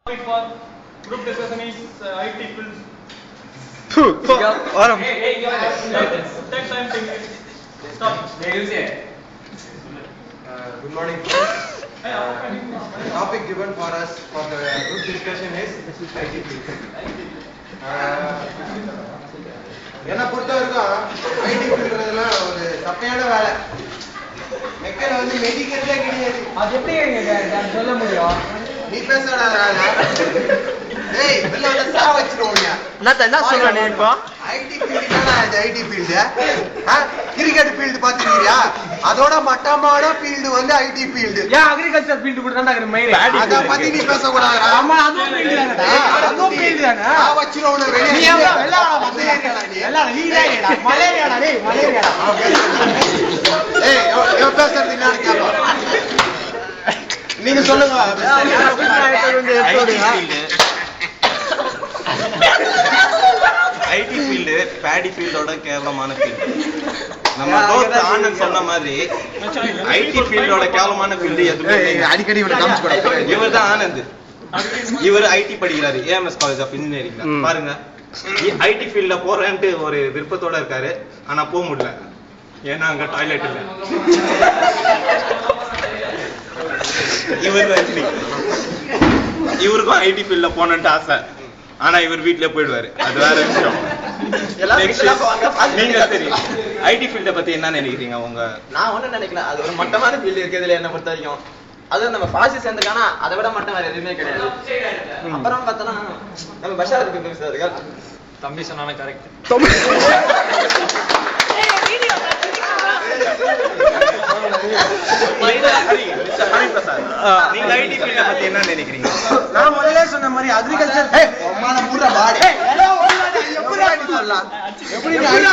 For group discussion is IT fields. Take time to stop. Good morning. The topic given for us for the group discussion is IT field. என்ன பொறுத்த வரைக்கும் ID ஃபீல்டுலாம் ஒரு சப்பையான வேலை. மெக்கல வந்து மெடிக்கல்ல கிடையாது. அது எப்படி சொல்ல முடியும்? நீ பேசடா. ஏய் வெளில வந்து சா வச்சிரோங்க. என்ன சொல்ற நீ இப்போ? ஐடி ஃபீல்ட் தான இது ஐடி ஃபீல்ட். கிரிக்கெட் ஃபீல்ட் பாத்துக்கிறியா? அதோட மட்டமான ஃபீல்ட் வந்து ஐடி ஃபீல்ட். ஏன் அக்ரிகல்ச்சர் ஃபீல்ட் கூட தான்டா இருக்கு மெயின். அத பத்தி நீ பேச கூடாதுடா. ஆமா அதுவும் ஃபீல்ட் தானடா. அதுவும் ஃபீல்ட் தானே. சா வச்சிரோங்க வெளிய. நீ எல்லாம் நீ நீடா மலேரியாடா டேய் மலேரியாடா. ஏய் யோ பேசுறது என்னன்னு கேப்பா. நீங்க சொல்லுங்க. ஐடி ஃபீல்டு பேடி ஃபீல்டோட கேவலமான ஃபீல்டு. நம்ம தோத்து ஆனந்த் சொன்ன மாதிரி ஐடி ஃபீல்டோட கேவலமான ஃபீல்டு எதுவுமே அடிக்கடி இவனை காமிச்சு கூட. இவர் தான் ஆனந்த். இவர் ஐடி படிக்கிறாரு ஏஎம்எஸ் காலேஜ் ஆஃப் இன்ஜினியரிங்ல. பாருங்க ஐடி ஃபீல்ட்ல போறேன்ட்டு ஒரு விருப்பத்தோட இருக்காரு. ஆனா போக முடியல. ஏன்னா அங்க டாய்லெட் இல்ல. இவருக்கும் ஐடி ஃபீல்ட்ல போனன்ட்டு ஆசை. ஆனா இவர் வீட்லயே போயிடுவாரு. அது வேற விஷயம். நீங்க சரி ஐடி ஃபீல்ட பத்தி என்ன நினைக்கிறீங்க? உங்க நான் ஒண்ணு நினைக்கல. அது ஒரு மட்டமான ஃபீல்டு இருக்கிறதுல என்ன பொறுத்த வரைக்கும். அது நம்ம பாசி சேர்ந்துக்கானா அதை விட மட்டும் வேற எதுவுமே கிடையாது. அப்புறம் பார்த்தோன்னா நம்ம பஷாருக்கு பேசுறாரு. தம்பி சொன்னானே கரெக்ட். நீங்க ஐடி ஃபீல்ட பத்தி என்ன நினைக்கிறீங்க? நான் முதல்ல சொன்ன மாதிரி அக்ரிகல்ச்சர் அம்மான மூடுற பாடி. எப்படி சொல்லலாம்? எப்படி தெரியல.